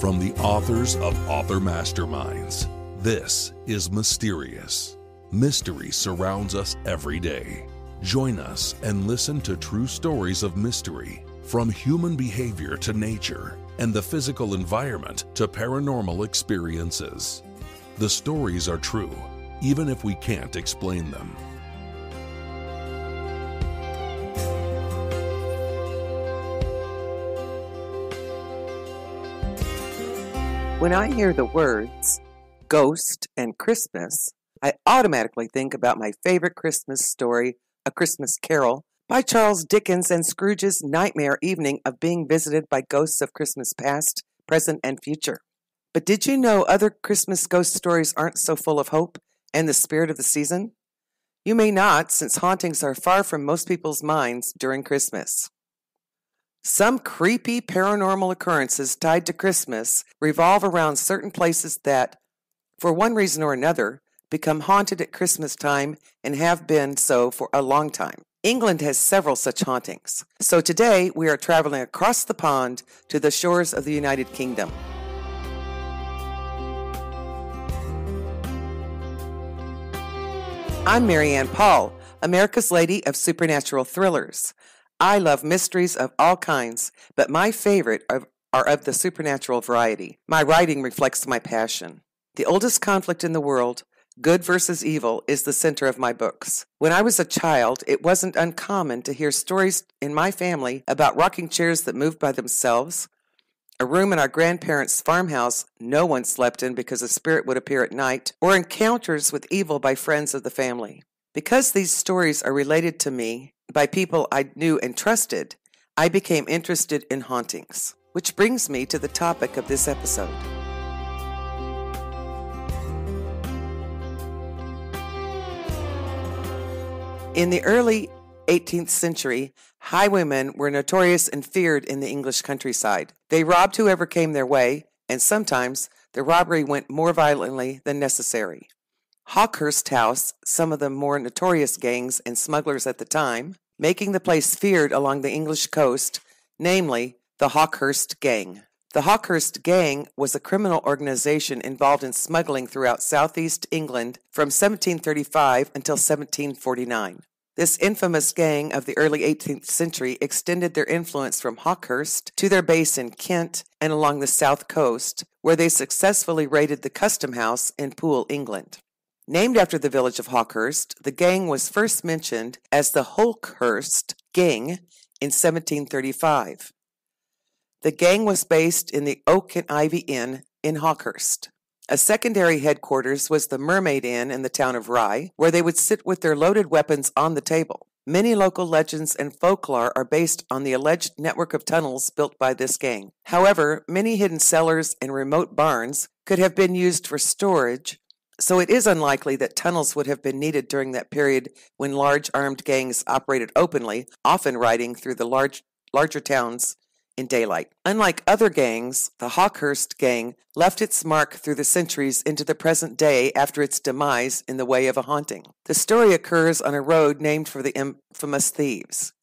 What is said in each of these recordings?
From the authors of Author Masterminds, this is Mysterious. Mystery surrounds us every day. Join us and listen to true stories of mystery, from human behavior to nature, and the physical environment to paranormal experiences. The stories are true, even if we can't explain them. When I hear the words ghost and Christmas, I automatically think about my favorite Christmas story, A Christmas Carol, by Charles Dickens and Scrooge's nightmare evening of being visited by ghosts of Christmas past, present, and future. But did you know other Christmas ghost stories aren't so full of hope and the spirit of the season? You may not, since hauntings are far from most people's minds during Christmas. Some creepy paranormal occurrences tied to Christmas revolve around certain places that, for one reason or another, become haunted at Christmas time and have been so for a long time. England has several such hauntings. So today we are traveling across the pond to the shores of the United Kingdom. I'm Marianne Paul, America's Lady of Supernatural Thrillers. I love mysteries of all kinds, but my favorite are of the supernatural variety. My writing reflects my passion. The oldest conflict in the world, good versus evil, is the center of my books. When I was a child, it wasn't uncommon to hear stories in my family about rocking chairs that moved by themselves, a room in our grandparents' farmhouse no one slept in because a spirit would appear at night, or encounters with evil by friends of the family. Because these stories are related to me by people I knew and trusted, I became interested in hauntings, which brings me to the topic of this episode. In the early 18th century, highwaymen were notorious and feared in the English countryside. They robbed whoever came their way, and sometimes the robbery went more violently than necessary. Hawkhurst House, some of the more notorious gangs and smugglers at the time, making the place feared along the English coast, namely the Hawkhurst Gang. The Hawkhurst Gang was a criminal organization involved in smuggling throughout southeast England from 1735 until 1749. This infamous gang of the early 18th century extended their influence from Hawkhurst to their base in Kent and along the south coast, where they successfully raided the Custom House in Poole, England. Named after the village of Hawkhurst, the gang was first mentioned as the Hawkhurst Gang in 1735. The gang was based in the Oak and Ivy Inn in Hawkhurst. A secondary headquarters was the Mermaid Inn in the town of Rye, where they would sit with their loaded weapons on the table. Many local legends and folklore are based on the alleged network of tunnels built by this gang. However, many hidden cellars and remote barns could have been used for storage, so it is unlikely that tunnels would have been needed during that period when large armed gangs operated openly, often riding through the larger towns in daylight. Unlike other gangs, the Hawkhurst Gang left its mark through the centuries into the present day after its demise in the way of a haunting. The story occurs on a road named for the infamous thieves.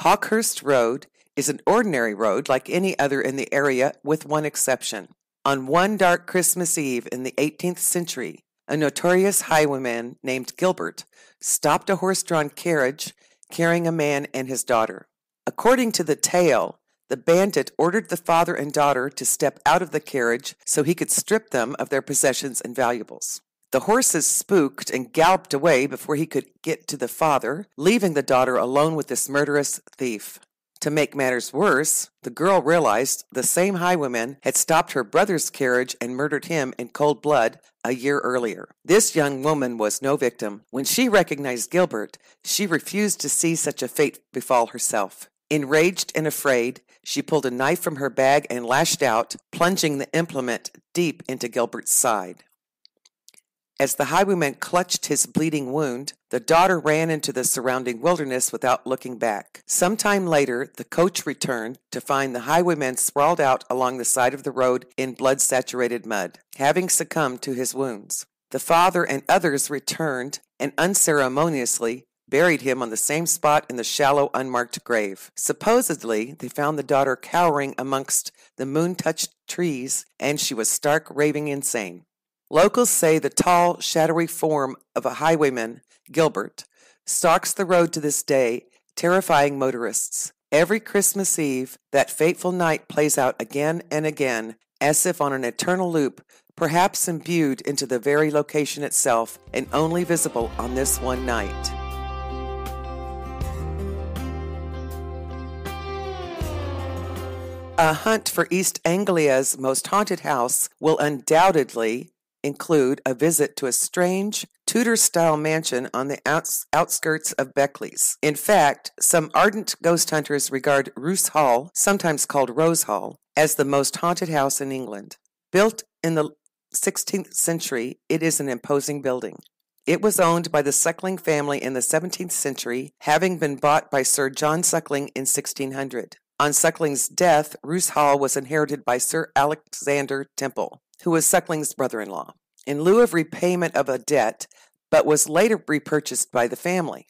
Hawkhurst Road is an ordinary road like any other in the area, with one exception. On one dark Christmas Eve in the 18th century, a notorious highwayman named Gilbert stopped a horse-drawn carriage carrying a man and his daughter. According to the tale, the bandit ordered the father and daughter to step out of the carriage so he could strip them of their possessions and valuables. The horses spooked and galloped away before he could get to the father, leaving the daughter alone with this murderous thief. To make matters worse, the girl realized the same highwayman had stopped her brother's carriage and murdered him in cold blood a year earlier. This young woman was no victim. When she recognized Gilbert, she refused to see such a fate befall herself. Enraged and afraid, she pulled a knife from her bag and lashed out, plunging the implement deep into Gilbert's side. As the highwayman clutched his bleeding wound, the daughter ran into the surrounding wilderness without looking back. Sometime later, the coach returned to find the highwayman sprawled out along the side of the road in blood-saturated mud, having succumbed to his wounds. The father and others returned and unceremoniously buried him on the same spot in the shallow, unmarked grave. Supposedly, they found the daughter cowering amongst the moon-touched trees, and she was stark raving insane. Locals say the tall, shadowy form of a highwayman, Gilbert, stalks the road to this day, terrifying motorists. Every Christmas Eve, that fateful night plays out again and again, as if on an eternal loop, perhaps imbued into the very location itself and only visible on this one night. A hunt for East Anglia's most haunted house will undoubtedly include a visit to a strange Tudor-style mansion on the outskirts of Beckley's. In fact, some ardent ghost hunters regard Roos Hall, sometimes called Rose Hall, as the most haunted house in England. Built in the 16th century, it is an imposing building. It was owned by the Suckling family in the 17th century, having been bought by Sir John Suckling in 1600. On Suckling's death, Roos Hall was inherited by Sir Alexander Temple, who was Suckling's brother-in-law, in lieu of repayment of a debt, but was later repurchased by the family.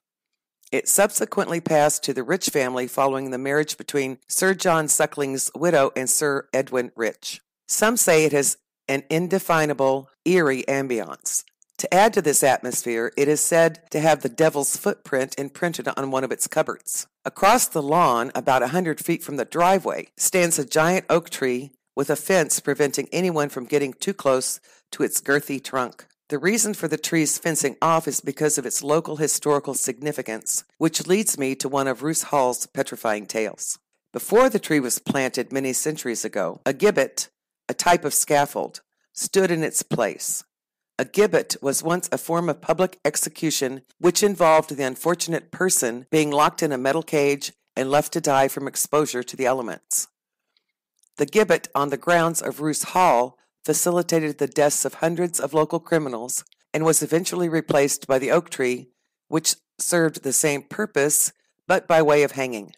It subsequently passed to the Rich family following the marriage between Sir John Suckling's widow and Sir Edwin Rich. Some say it has an indefinable, eerie ambience. To add to this atmosphere, it is said to have the devil's footprint imprinted on one of its cupboards. Across the lawn, about 100 feet from the driveway, stands a giant oak tree with a fence preventing anyone from getting too close to its girthy trunk. The reason for the tree's fencing off is because of its local historical significance, which leads me to one of Roos Hall's petrifying tales. Before the tree was planted many centuries ago, a gibbet, a type of scaffold, stood in its place. A gibbet was once a form of public execution which involved the unfortunate person being locked in a metal cage and left to die from exposure to the elements. The gibbet on the grounds of Roos Hall facilitated the deaths of hundreds of local criminals and was eventually replaced by the oak tree, which served the same purpose, but by way of hanging.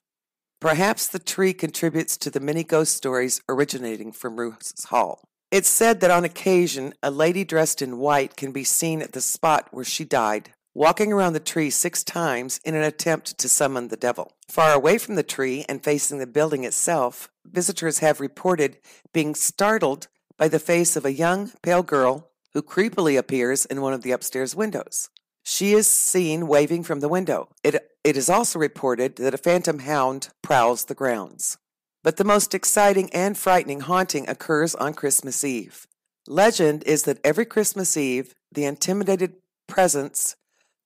Perhaps the tree contributes to the many ghost stories originating from Roos Hall. It's said that on occasion, a lady dressed in white can be seen at the spot where she died, walking around the tree 6 times in an attempt to summon the devil. Far away from the tree and facing the building itself, visitors have reported being startled by the face of a young, pale girl who creepily appears in one of the upstairs windows. She is seen waving from the window. It is also reported that a phantom hound prowls the grounds. But the most exciting and frightening haunting occurs on Christmas Eve. Legend is that every Christmas Eve, the intimidated presence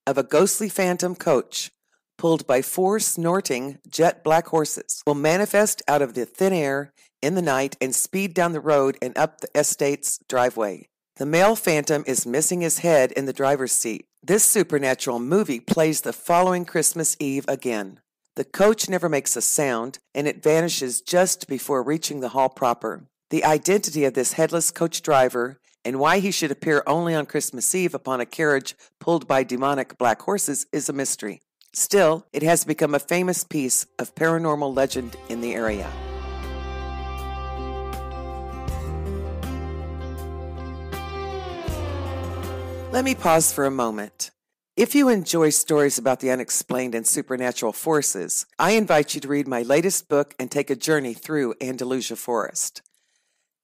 of a ghostly phantom coach, pulled by 4 snorting jet black horses, will manifest out of the thin air in the night and speed down the road and up the estate's driveway. The male phantom is missing his head in the driver's seat. This supernatural movie plays the following Christmas Eve again. The coach never makes a sound, and it vanishes just before reaching the hall proper. The identity of this headless coach driver and why he should appear only on Christmas Eve upon a carriage pulled by demonic black horses is a mystery. Still, it has become a famous piece of paranormal legend in the area. Let me pause for a moment. If you enjoy stories about the unexplained and supernatural forces, I invite you to read my latest book and take a journey through Andalusia Forest.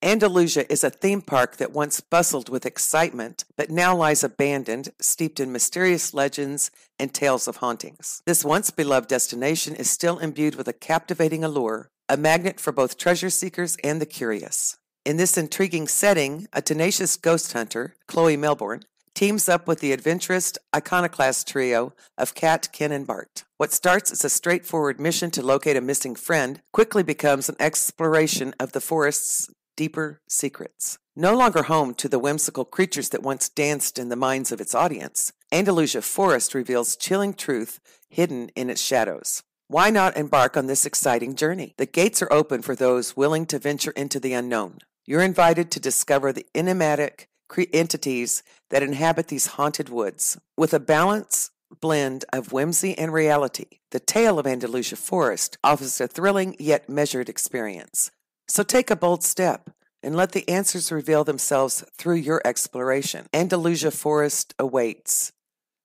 Andalusia is a theme park that once bustled with excitement, but now lies abandoned, steeped in mysterious legends and tales of hauntings. This once-beloved destination is still imbued with a captivating allure, a magnet for both treasure seekers and the curious. In this intriguing setting, a tenacious ghost hunter, Chloe Melbourne, teams up with the adventurous iconoclast trio of Kat, Ken, and Bart. What starts as a straightforward mission to locate a missing friend quickly becomes an exploration of the forest's deeper secrets. No longer home to the whimsical creatures that once danced in the minds of its audience, Andalusia Forest reveals chilling truth hidden in its shadows. Why not embark on this exciting journey? The gates are open for those willing to venture into the unknown. You're invited to discover the enigmatic entities that inhabit these haunted woods. With a balanced blend of whimsy and reality, the tale of Andalusia Forest offers a thrilling yet measured experience. So take a bold step and let the answers reveal themselves through your exploration. Andalusia Forest awaits.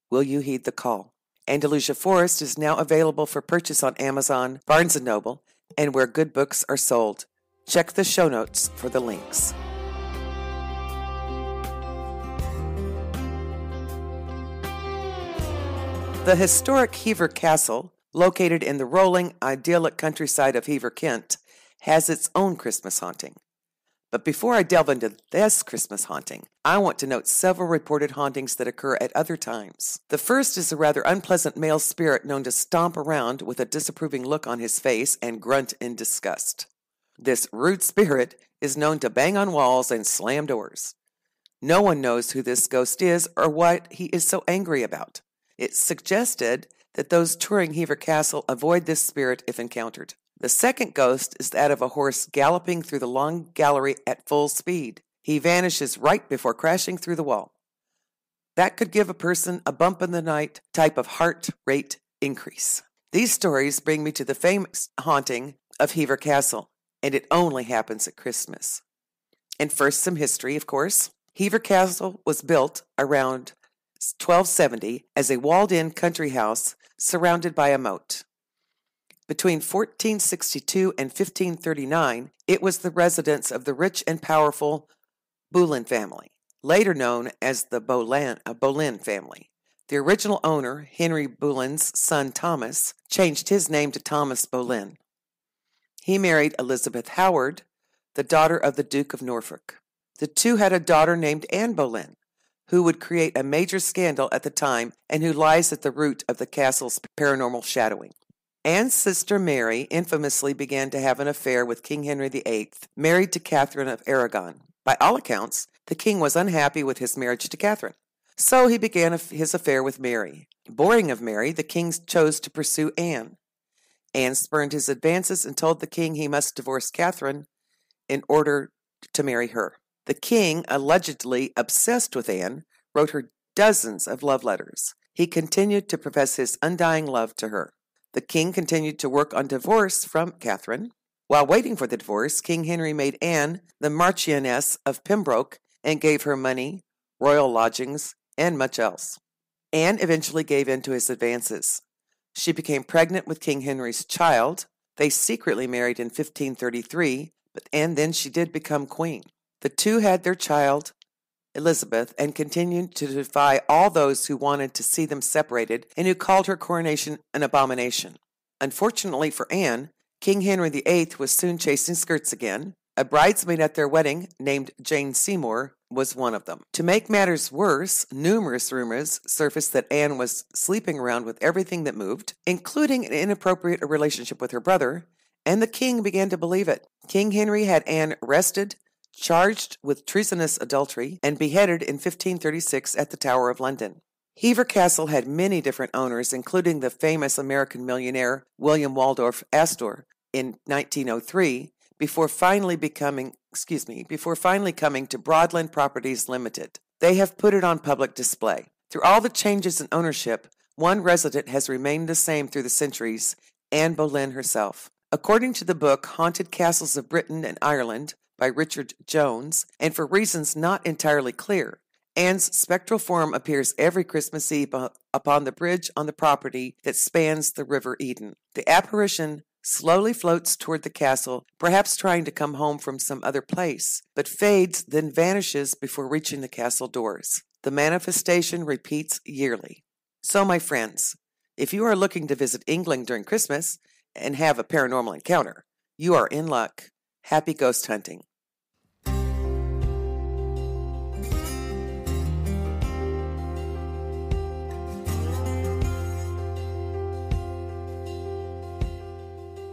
Will you heed the call? Andalusia Forest is now available for purchase on Amazon, Barnes & Noble, and where good books are sold. Check the show notes for the links. The historic Hever Castle, located in the rolling, idyllic countryside of Hever, Kent, has its own Christmas haunting. But before I delve into this Christmas haunting, I want to note several reported hauntings that occur at other times. The first is a rather unpleasant male spirit known to stomp around with a disapproving look on his face and grunt in disgust. This rude spirit is known to bang on walls and slam doors. No one knows who this ghost is or what he is so angry about. It's suggested that those touring Hever Castle avoid this spirit if encountered. The second ghost is that of a horse galloping through the long gallery at full speed. He vanishes right before crashing through the wall. That could give a person a bump in the night type of heart rate increase. These stories bring me to the famous haunting of Hever Castle, and it only happens at Christmas. And first, some history, of course. Hever Castle was built around 1270 as a walled-in country house surrounded by a moat. Between 1462 and 1539, it was the residence of the rich and powerful Boleyn family, later known as the Boleyn family. The original owner, Henry Boleyn's son Thomas, changed his name to Thomas Boleyn. He married Elizabeth Howard, the daughter of the Duke of Norfolk. The two had a daughter named Anne Boleyn, who would create a major scandal at the time and who lies at the root of the castle's paranormal shadowing. Anne's sister Mary infamously began to have an affair with King Henry VIII, married to Catherine of Aragon. By all accounts, the king was unhappy with his marriage to Catherine, so he began his affair with Mary. Boring of Mary, the king chose to pursue Anne. Anne spurned his advances and told the king he must divorce Catherine in order to marry her. The king, allegedly obsessed with Anne, wrote her dozens of love letters. He continued to profess his undying love to her. The king continued to work on divorce from Catherine. While waiting for the divorce, King Henry made Anne the Marchioness of Pembroke and gave her money, royal lodgings, and much else. Anne eventually gave in to his advances. She became pregnant with King Henry's child. They secretly married in 1533, and then she did become queen. The two had their child, Elizabeth, and continued to defy all those who wanted to see them separated and who called her coronation an abomination. Unfortunately for Anne, King Henry VIII was soon chasing skirts again. A bridesmaid at their wedding, named Jane Seymour, was one of them. To make matters worse, numerous rumors surfaced that Anne was sleeping around with everything that moved, including an inappropriate relationship with her brother, and the king began to believe it. King Henry had Anne arrested, charged with treasonous adultery, and beheaded in 1536 at the Tower of London. Hever Castle had many different owners, including the famous American millionaire William Waldorf Astor in 1903, before finally coming to Broadland Properties Limited. They have put it on public display. Through all the changes in ownership, one resident has remained the same through the centuries, Anne Boleyn herself. According to the book Haunted Castles of Britain and Ireland, by Richard Jones, and for reasons not entirely clear, Anne's spectral form appears every Christmas Eve upon the bridge on the property that spans the River Eden. The apparition slowly floats toward the castle, perhaps trying to come home from some other place, but fades, then vanishes before reaching the castle doors. The manifestation repeats yearly. So, my friends, if you are looking to visit England during Christmas and have a paranormal encounter, you are in luck. Happy ghost hunting.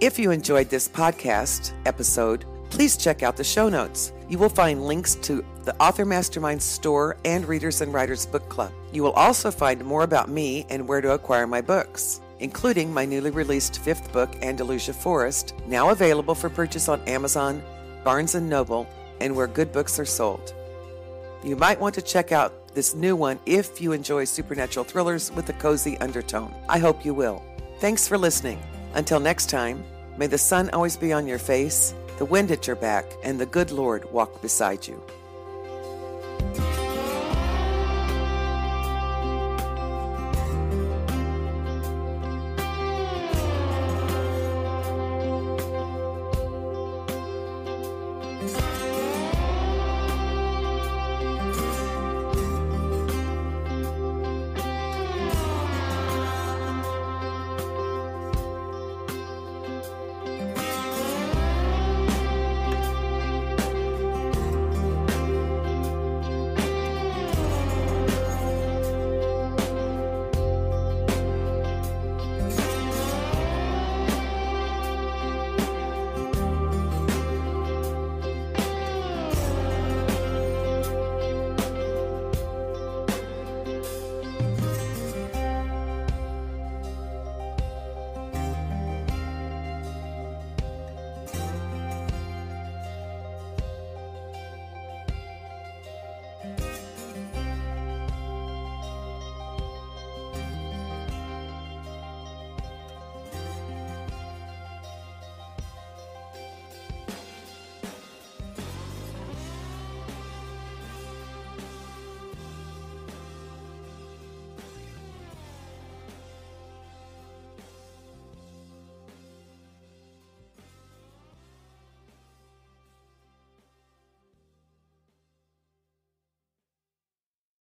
If you enjoyed this podcast episode, please check out the show notes. You will find links to the Author Mastermind store and Readers and Writers Book Club. You will also find more about me and where to acquire my books, including my newly released 5th book, Andalusia Forest, now available for purchase on Amazon, Barnes & Noble, and where good books are sold. You might want to check out this new one if you enjoy supernatural thrillers with a cozy undertone. I hope you will. Thanks for listening. Until next time, may the sun always be on your face, the wind at your back, and the good Lord walk beside you.